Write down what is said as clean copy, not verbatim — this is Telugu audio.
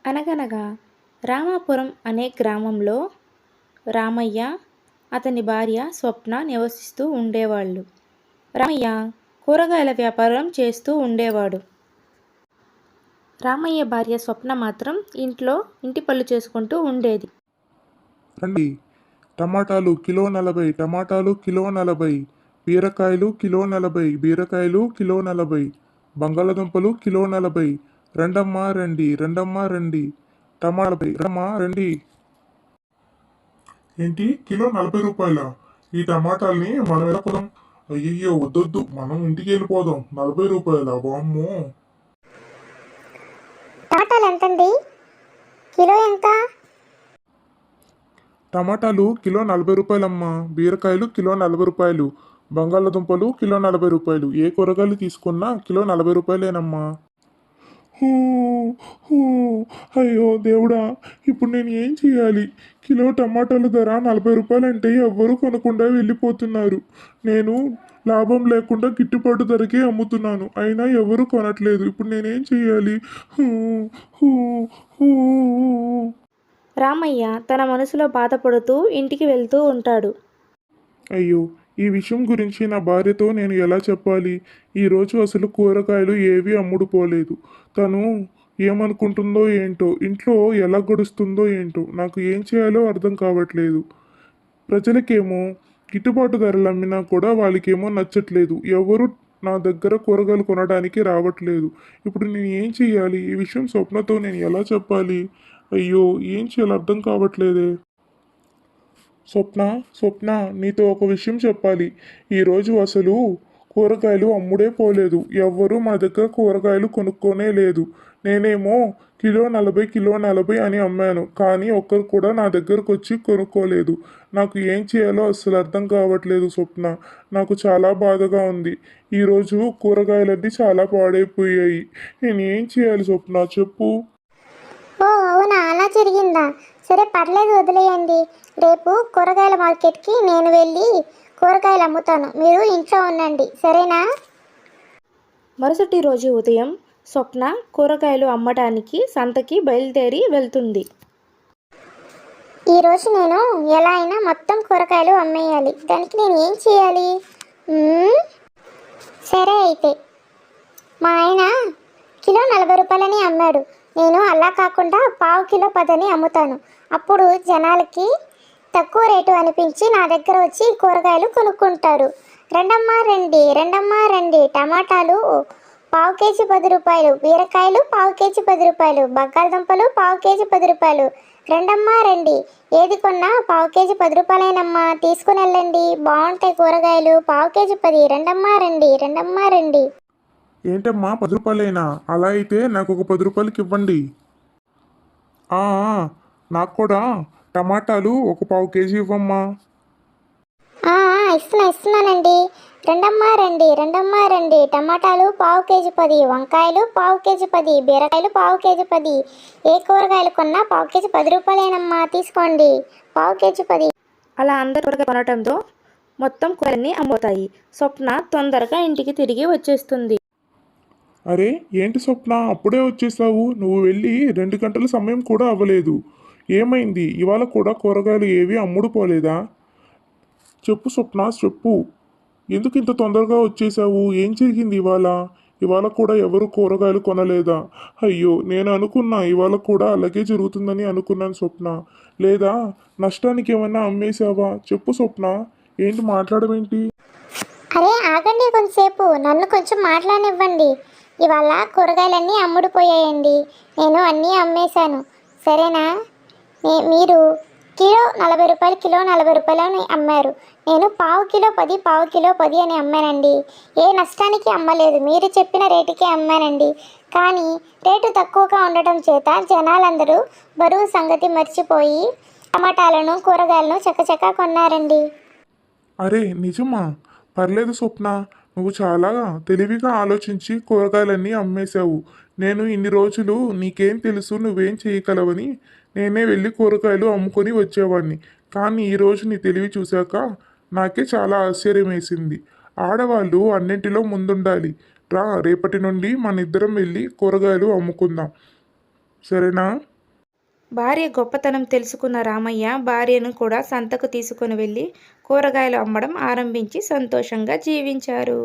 అనగనగా రామాపురం అనే గ్రామంలో రామయ్య, అతని భార్య స్వప్న నివసిస్తూ ఉండేవాళ్ళు. రామయ్య కూరగాయల వ్యాపారం చేస్తూ ఉండేవాడు. రామయ్య భార్య స్వప్న మాత్రం ఇంట్లో ఇంటి పనులు చేసుకుంటూ ఉండేది. రండి, టమాటాలు కిలో 40, టమాటాలు కిలో 40, బీరకాయలు కిలో 40, బీరకాయలు కిలో 40, బంగాళదుంపలు కిలో 40. రెండమ్మా రండి, రెండమ్మా రండి, టమాటా 40, రెండమ్మా రండి. ఏంటి కిలో 40 రూపాయల? ఈ టమాటాల్ని మనం ఎలా కొనం? అయ్యయ్యో వద్దొద్దు, మనం ఇంటికి వెళ్ళిపోదాం. 40 రూపాయల, వామ్మో. టమాటాలు ఎంతండి? కిలో ఎంత? టమాటాలు కిలో 40 రూపాయలమ్మా, బీరకాయలు కిలో 40 రూపాయలు, బంగాళదుంపలు కిలో 40 రూపాయలు. ఏ కూరగాయలు తీసుకున్నా కిలో 40 రూపాయలేనమ్మా. హూ, హూ, అయ్యో దేవుడా, ఇప్పుడు నేను ఏం చేయాలి? కిలో టమాటాల ధర 40 రూపాయలంటే ఎవ్వరూ కొనకుండా వెళ్ళిపోతున్నారు. నేను లాభం లేకుండా గిట్టుబాటు ధరకే అమ్ముతున్నాను, అయినా ఎవరు కొనట్లేదు. ఇప్పుడు నేనేం చేయాలి? Who, who, who. రామయ్య తన మనసులో బాధపడుతూ ఇంటికి వెళ్తూ ఉంటాడు. అయ్యో, ఈ విషయం గురించి నా భార్యతో నేను ఎలా చెప్పాలి? ఈరోజు అసలు కూరగాయలు ఏవి అమ్ముడుపోలేదు. తను ఏమనుకుంటుందో ఏంటో, ఇంట్లో ఎలా గడుస్తుందో ఏంటో, నాకు ఏం చేయాలో అర్థం కావట్లేదు. ప్రజలకేమో గిట్టుబాటు ధరలు అమ్మినా కూడా వాళ్ళకేమో నచ్చట్లేదు. ఎవరు నా దగ్గర కూరగాయలు కొనడానికి రావట్లేదు. ఇప్పుడు నేను ఏం చేయాలి? ఈ విషయం స్వప్నతో నేను ఎలా చెప్పాలి? అయ్యో, ఏం చేయాలో అర్థం కావట్లేదే. స్వప్న, స్వప్న, నీతో ఒక విషయం చెప్పాలి. ఈరోజు అసలు కూరగాయలు అమ్ముడే పోలేదు. ఎవ్వరూ మా దగ్గర కూరగాయలు కొనుక్కోనే లేదు. నేనేమో కిలో 40, కిలో 40 అని అమ్మాను, కానీ ఒక్కరు కూడా నా దగ్గరకు వచ్చి కొనుక్కోలేదు. నాకు ఏం చేయాలో అసలు అర్థం కావట్లేదు స్వప్న. నాకు చాలా బాధగా ఉంది. ఈరోజు కూరగాయలన్నీ చాలా పాడైపోయాయి. నేను ఏం చేయాలి స్వప్న, చెప్పు. ఓ అవునా, అలా జరిగిందా? సరే పర్లేదు, వదిలేయండి. రేపు కూరగాయల మార్కెట్కి నేను వెళ్ళి కూరగాయలు అమ్ముతాను, మీరు ఇంట్లో ఉండండి, సరేనా? మరుసటి రోజు ఉదయం స్వప్న కూరగాయలు అమ్మటానికి సంతకి బయలుదేరి వెళ్తుంది. ఈరోజు నేను ఎలా అయినా మొత్తం కూరగాయలు అమ్మేయాలి. దానికి నేను ఏం చేయాలి? సరే అయితే, మా ఆయన కిలో 40 రూపాయలని అమ్మాడు. నేను అలా కాకుండా పావు కిలో 10 అమ్ముతాను. అప్పుడు జనాలకి తక్కువ రేటు అనిపించి నా దగ్గర వచ్చి కూరగాయలు కొనుక్కుంటారు. రెండమ్మా రండి, రెండమ్మా రండి, టమాటాలు పావు కేజీ 10 రూపాయలు, బీరకాయలు పావు కేజీ 10 రూపాయలు, బంగాళదుంపలు పావు కేజీ 10 రూపాయలు. రెండమ్మా రండి, ఏది కొన్నా పావు కేజీ 10 రూపాయలేనమ్మా, తీసుకుని వెళ్ళండి, బాగుంటాయి కూరగాయలు, పావు కేజీ 10. రెండమ్మా రండి, రెండమ్మా రండి. ఏంటమ్మా 10 రూపాయలేనా? అలా అయితే నాకు ఒక 10 రూపాయలకి ఇవ్వండి. ఆ, నాకు కూడా టమాటాలు ఒక పావు కేజీ ఇవ్వమ్మా. ఇస్తున్నానండి. రెండమ్మా రండి, రెండమ్మా రండి, టమాటాలు పావు కేజీ 10, వంకాయలు పావు కేజీ 10, బీరకాయలు పావు కేజీ 10. ఏ కూరగాయలు కొన్నా పావు కేజీ 10 రూపాయలేనమ్మా, తీసుకోండి, పావు కేజీ 10. అలా అందరు కూరగాయలు కొనటంతో మొత్తం కూరలన్నీ అమ్ముతాయి. స్వప్న తొందరగా ఇంటికి తిరిగి వచ్చేస్తుంది. అరే, ఏంటి స్వప్న, అప్పుడే వచ్చేసావు? నువ్వు వెళ్ళి 2 గంటల సమయం కూడా అవ్వలేదు. ఏమైంది? ఇవాళ కూడా కూరగాయలు ఏవి అమ్ముడు పోలేదా? చెప్పు స్వప్న, చెప్పు. ఎందుకు ఇంత తొందరగా వచ్చేసావు? ఏం జరిగింది ఇవాళ? ఇవాళ కూడా ఎవరు కూరగాయలు కొనలేదా? అయ్యో, నేను అనుకున్నా ఇవాళ కూడా అలాగే జరుగుతుందని అనుకున్నాను స్వప్న. లేదా నష్టానికి ఏమన్నా అమ్మేశావా? చెప్పు స్వప్న, ఏంటి మాట్లాడమేంటి? అరే ఆగండి కొంచెంసేపు, నన్ను కొంచెం మాట్లాడనివ్వండి. ఇవాళ కూరగాయలన్నీ అమ్ముడుపోయాయండి. నేను అన్నీ అమ్మేశాను, సరేనా? మీరు కిలో 40 రూపాయలు, కిలో 40 రూపాయలని అమ్మారు. నేను పావు కిలో 10, పావు కిలో 10 అని అమ్మానండి. ఏ నష్టానికి అమ్మలేదు, మీరు చెప్పిన రేటుకే అమ్మానండి. కానీ రేటు తక్కువగా ఉండటం చేత జనాలందరూ బరువు సంగతి మర్చిపోయి టమాటాలను, కూరగాయలను చకచకా కొన్నారండి. అరే నిజమా? పర్లేదు స్వప్న, నువ్వు చాలా తెలివిగా ఆలోచించి కూరగాయలన్నీ అమ్మేశావు. నేను ఇన్ని రోజులు నీకేం తెలుసు, నువ్వేం చేయగలవని నేనే వెళ్ళి కూరగాయలు అమ్ముకొని వచ్చేవాడిని. కానీ ఈరోజు నీ తెలివి చూశాక నాకే చాలా ఆశ్చర్యం వేసింది. ఆడవాళ్ళు అన్నింటిలో ముందుండాలి. రా, రేపటి నుండి మన ఇద్దరం వెళ్ళి కూరగాయలు అమ్ముకుందాం, సరేనా? భార్య గొప్పతనం తెలుసుకున్న రామయ్య భార్యను కూడా సంతకు తీసుకుని వెళ్ళి కూరగాయలు అమ్మడం ఆరంభించి సంతోషంగా జీవించారు.